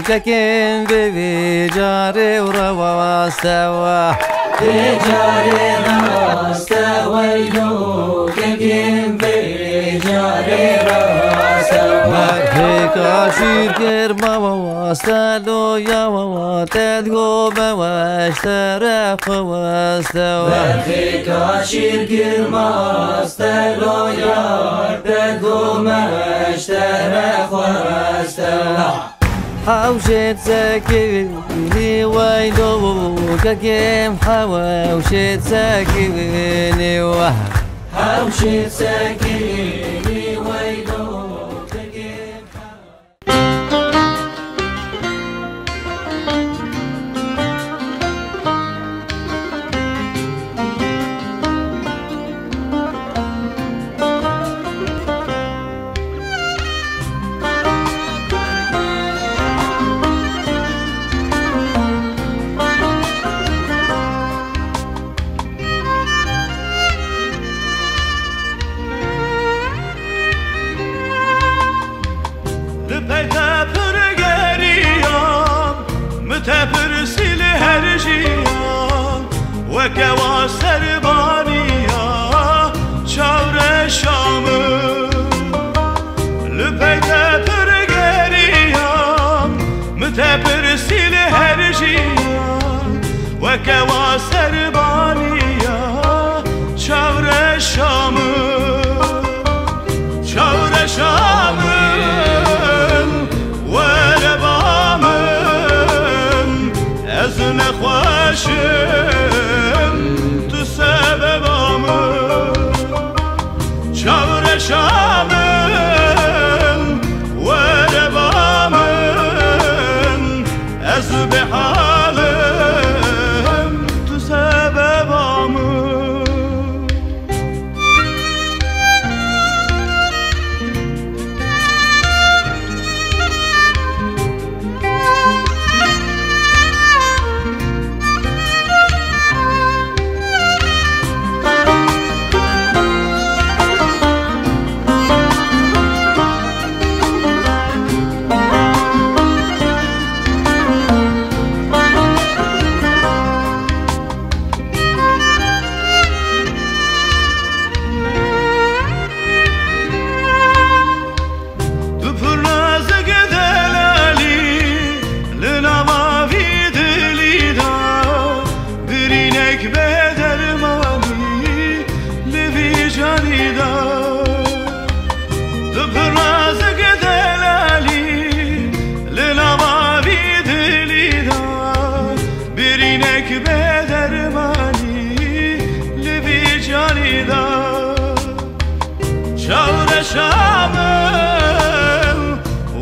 ككين بجاري وروا استوى بجاري روا استوى ككين بجاري روا استوى فيك عشير كرما واستلو يا وتدقو بواشترف واستوى فيك عشير كرما استلو يا تدقو بواشترف واستوى حوشت ساكيني ويلو ككيم حوشت ساكيني حوشت ساكيني ويلو ككيم وكوا سربانيا چاور شامı لپیت پرگریام متپرسیل هر جیان وكوا سربانيا چاور شامı چاور شامı ولبامن از نخواشم شامن ولبامن از بحالم تو سببامن شامن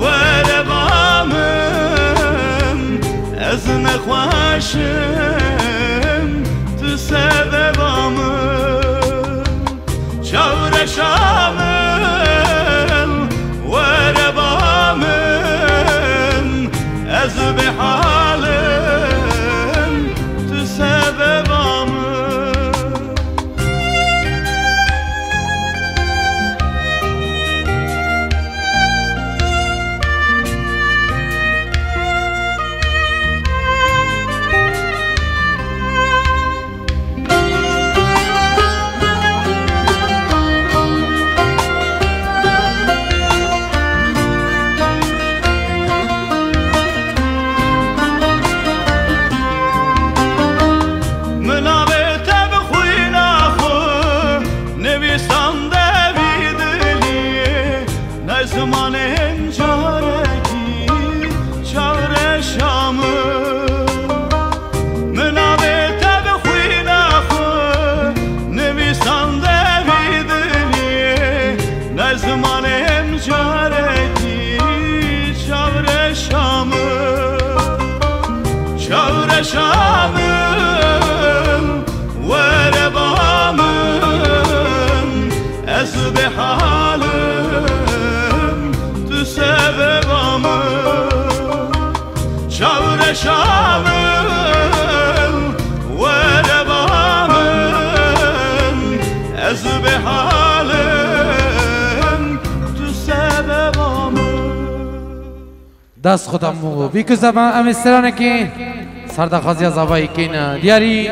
ولبامن از نخواشم تو سببامن چاور شامن ولبامن از بحالم تو سببامن شامن ولبامن از بحالم تو سببامن چاور شامن ولبامن از بحالم تو سببامن دست خودم و بیکو زبان امسترانه که سردخوازی از آبایی که نه دیاری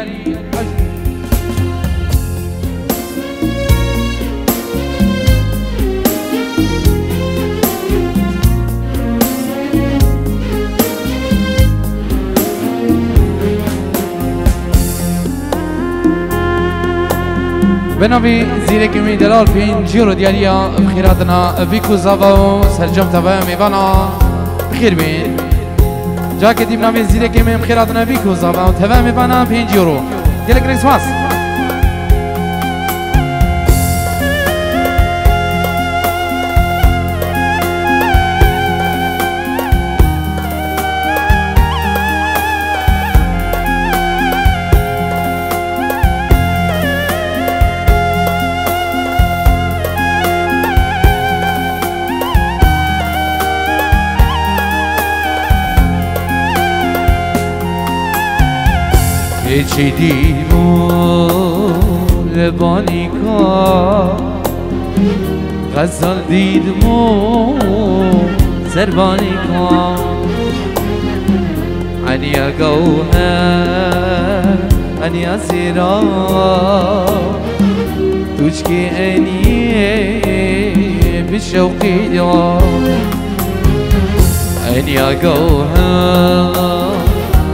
بنابی زیره کمی دلال پین جیرو دیاریا بخیراتنا بیکو زبا و سرجم تبا میوانا بخیر بین جا که دیم نامی زیره کمی بخیراتنا بیکو زبا و تبا میوانا پین جیرو گلک ریسماس چی دیمو لبانی کا غزال دیدمو سربانی کا انیا گوهر انیا زیرا توش که انیه بشوقی دا انیا گوهر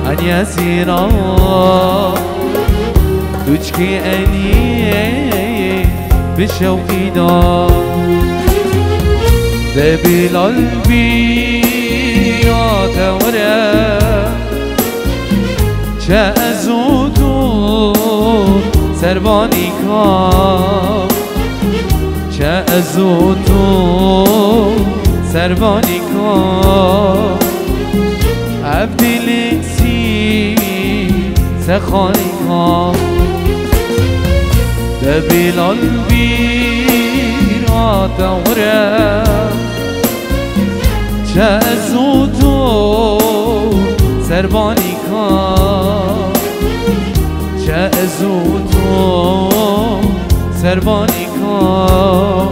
انیا زیرا توش که انیه بشوقی دا ده بلال بیا توره چه از او تو سربانی کام چه از او تو سربانی کام عبدالسی سخانی کام ده بلال بیا توره چه از او تو سربانی کام چه از او تو سربانی کام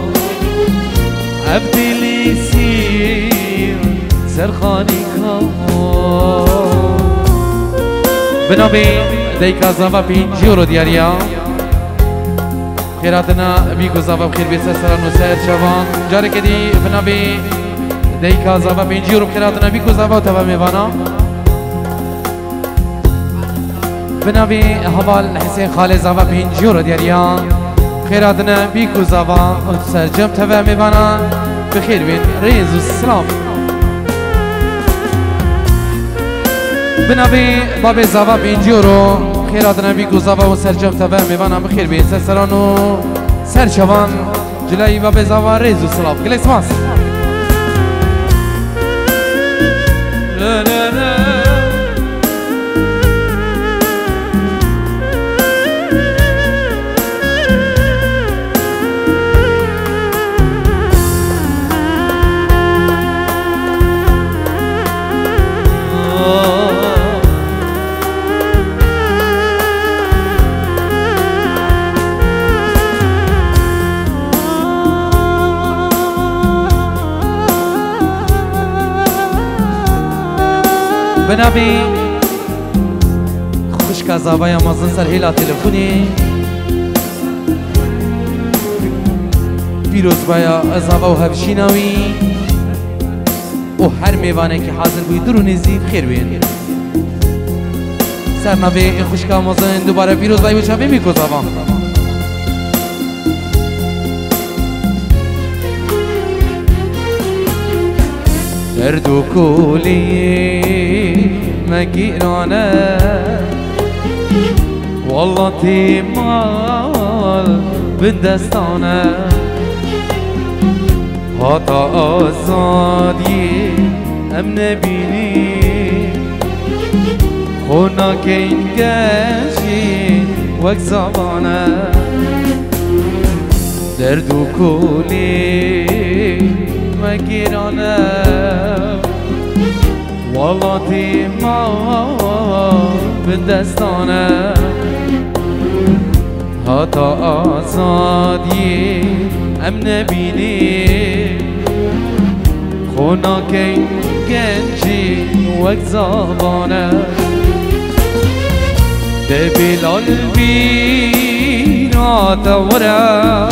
عبدالسی سرخانی کام بنابی دیکا زبا پینجی رو دیاریا خیراتنا بیکو زبا بخیر بیسر سران و سر شوان جاره که دی بنابی دیکا زبا پینجی رو خیراتنا بیکو زبا و تبا میوانا بنابی حوال حسین خال زبا پینجی رو دیاریا خیراتنا بیکو زبا و سرجم تبا میوانا بخیر بین ریز و سلام بنابی باب زبا پینجی رو خیرات نبی گوزاوا و سرجم تبا میوانم بخیر بین سرسران و سرچوان جلایی باب زبا ریز و سلام گلی سماس بنابی خوشک از آبای مازن سر هیلا تلفونی پیروز بایا از آبا و هفشیناوی و هر میوانه که حاضر بوی درو نیزی خیر بین سر نبی این خوشک مازن دوباره پیروز بایا بچه بی میکوز آبا درد و کولی مگیرانه والله تیمال به دستانه حتا آزادی ام نبینی خونا که این گشی وک زبانه درد و کولی مگیرانه والله تیمال به دستانه حتا آزادی ام نبینی اونا کی گنجی وقت زبانه ده بلال بینا دوره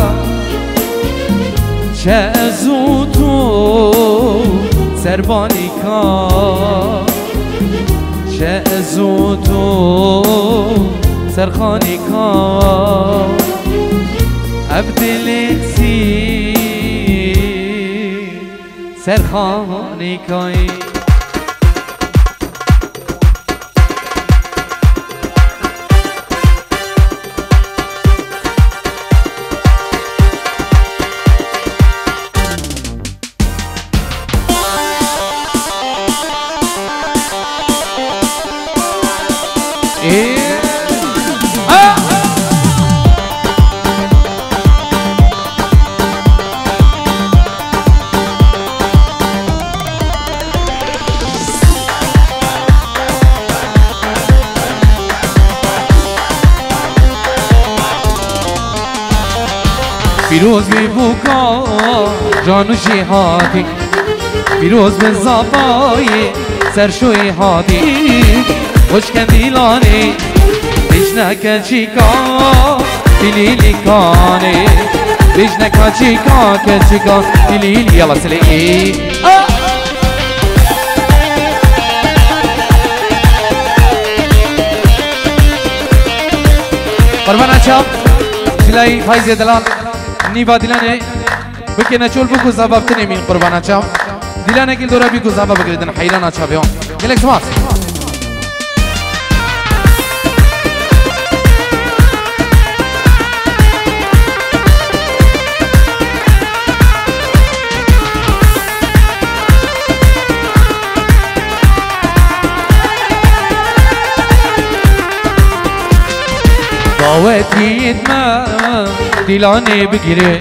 چه ازو تو سربانی کار چه ازو تو سرخانی کار عبدالکسی سرخانی کاری پیروز بی بوکا جانو جهادی پیروز به زبای سرشوی هادی خوش کندیلانی بجنکا چیکا دلیلی کانی بجنکا چیکا کچیکا دلیلی یلا سلی قربانا چاپ جلای فایز دلال نیوا دیلانه بکنه چول بکو زباب تنمین قربانا چاپ دیلانه کل دورا بیکو زباب بگردن حیلانا چاپیان گلک سماس دعوتي ما دلاني بقري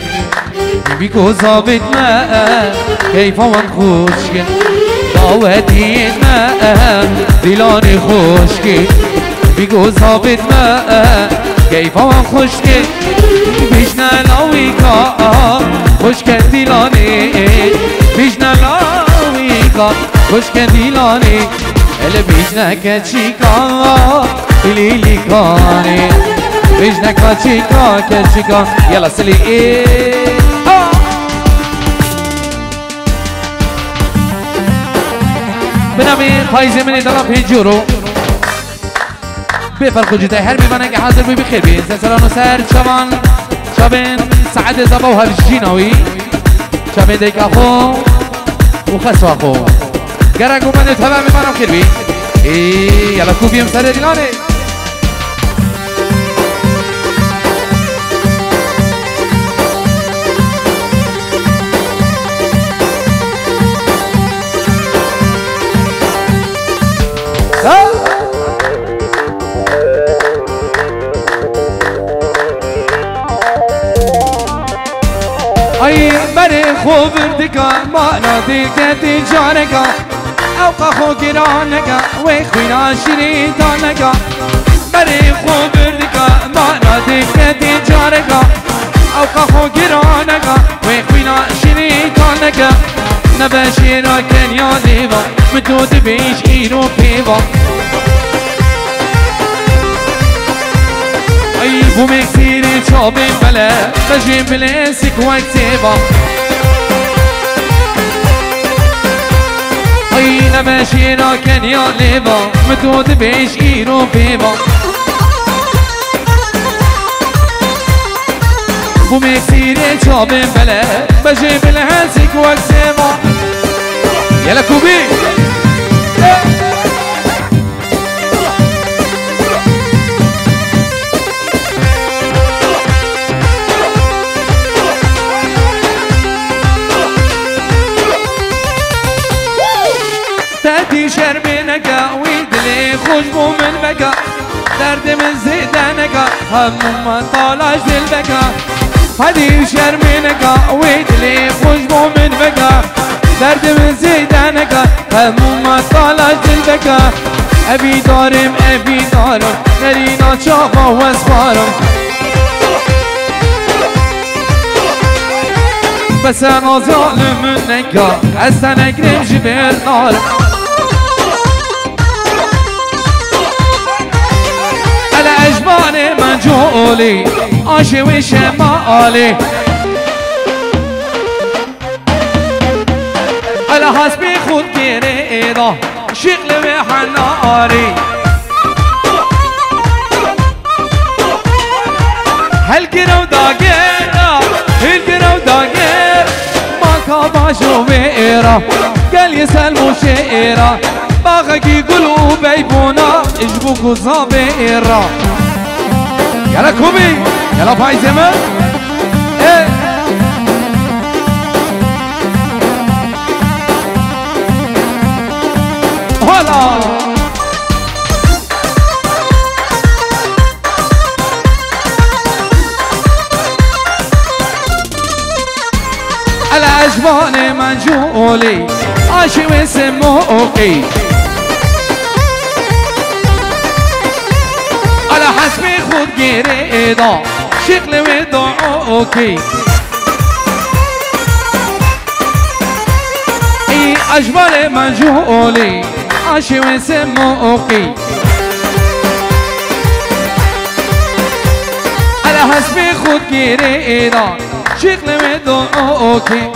بيكو ظابط ما كيف ونخوشك دعوتي ما دلاني خوشك بيكو ظابط ما كيف ونخوشك بيجنا لاويكا خوشك دلاني بيجنا لاويكا خوشك دلاني اللي بيجنا كتشيكا ليلي كاني بيجنا كتشيكا كتشيكا يلا سلي بنامي فايزة من دلاب هنجورو بفرق جدا هر بيبانا که حاضر بي بخير بي سلسلانو سر شبان شبين سعد زبا و هرجيناوي شبين ديك اخو وخسو اخو گرگ اومده تبع بيبانا بخير بي يلا كوبيم سر دلاني اي بري خوبر دكا ما ناديك تجاركا اوقا خو گرانكا وخوينا شريطانكا بري خوبر دكا ما ناديك تجاركا اوقا خو گرانكا وخوينا شريطانكا نباشيرا كان يا ليبا متود بيش ايرو بيبا اي بو مكسيري شابين بلا بجيب بلاسك وكتيبا اي نباشيرا كان يا ليبا متود بيش ايرو بيبا بو مكسيري شابين بلا بجيب بلاسك وكتيبا يلا كوبي تأتي شرمينك ويدلي خوشبو من بكا درد من زيدانك هم ما طالعش للبكا هدي شرمينك ويدلي خوشبو من بكا درد من زيدانك هم ما طالعش للبكا ابي دارم نرينا شافا واسفارم بس انا ظالم منك استنقرم جبر نار على اجبان من جولي عاشي وشمالي على حسبي خود كريدا شغل وحناري هالقرو داقير ما كاباشو بيرا قال يسلمو شيرا باغاكي قلوبي بونا اجبوكو زابيرا يلا كوبي يلا باي زمان ايه هلا على أجبان منجولي عاشي وسموكي على حسبي خود قريدا شغل ودعوكي اي أجبان منجولي عاشي وسموكي على حسبي خود قريدا شغل ودعوكي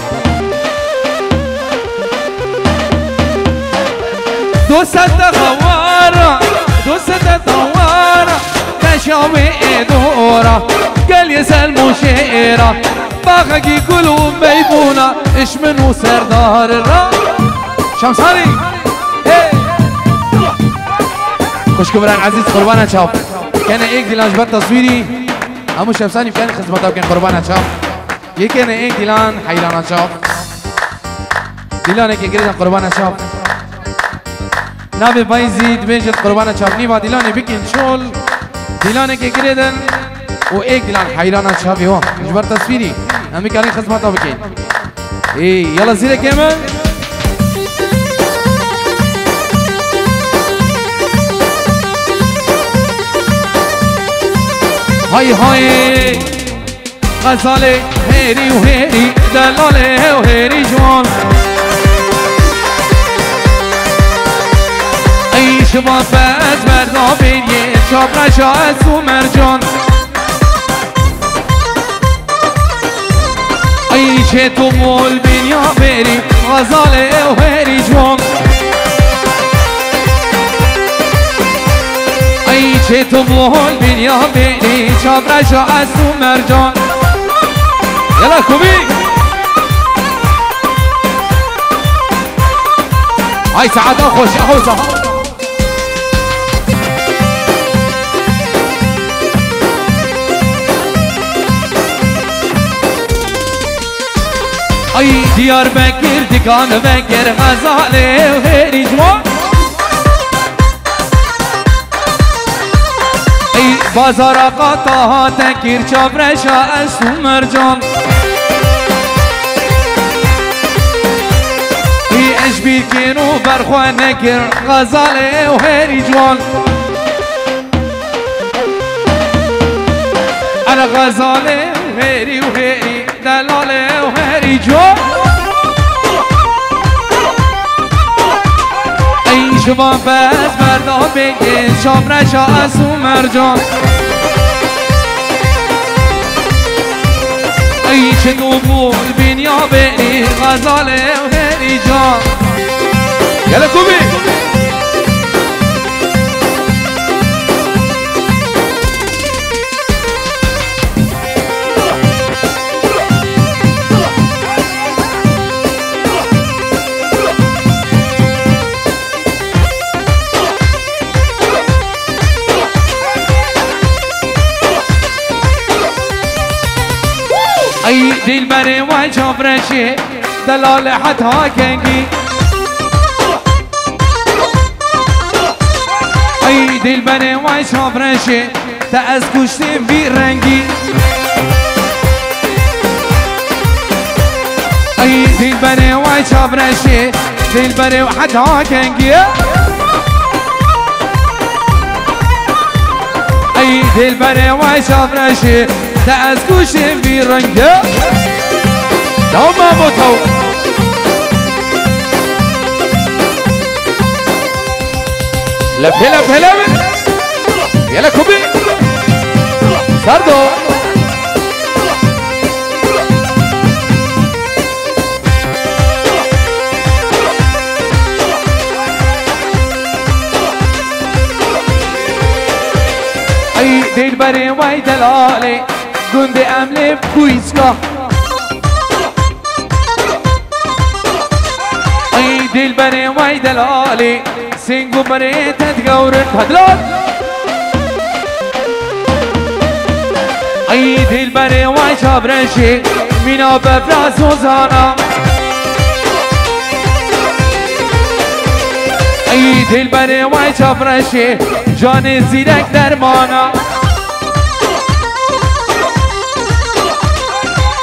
دوسة خوارة دوسة دوارة تشاوي دورة قال يسلمو شيرة باغاكي قلوب ميبونة اش منو سردار الرا شمساري خوش كبران عزيز قربانا شاف كان ايك دي لانجبات تصويري همو شمساني كان خدمتها كان قربانا شاف يكن ايك ديلان حيلانا شاف ديلان ايك قريدا قربانا شاف نابي بايزيد بيجت قربانا شاف نيبا ديلاني بكين شول ديلان ايك قريدا وايك ديلان حيلانا شاف هو جبر تصويري همي كان خدمتها بكين ايه يلا زيري كمان هاي هاي غزالي هيري وهيري دلالي وهيري جوان اي شباب فاز بردا بيني شاب رشاز ومرجان اي شتو مول بينيا بيري غزالي وهيري جوان اي شتو مول بينيا بيني شاب رشاز ومرجان يلا كوبي هاي سعادة خوش اخوزة اي ديار بكر دكان بكر غزالي وهيري جوان اي بازار قطاها تكير شابرشا اسو مرجان اي اشبيل كينو برخوان نكر غزالي وهيري جوان انا غزالي وهيري وهيري دلالي وهيري جوان اي شباب بس بردا بگین شابرشا اسو مرجان ای چه نوبول بینیا بینی غزاله و هری جان یلا کوبی ای دل بره و چابرشه دلال حتا کنگی ای دل بره و چابرشه تا از کشتیم بی رنگی ای دل بره و چابرشه دل بره و حتا کنگی ای دل بره و چابرشه تا از کشتیم بی رنگی دوما موتو لفه لفه لفه يلا كوبي سردو اي دل بري واي دلالي گنده عمله بویسگاه ای دل بره وای دلالی سنگو بره تدگورن تدلال ای دل بره وای چابرشی مینا بفراز و زانا ای دل بره وای چابرشی جان زیرک درمانا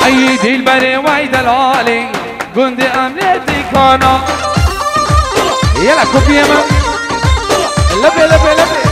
ای دل بره وای دلالی گنده امنیتی کانا یلا کپیه من لبه لبه لبه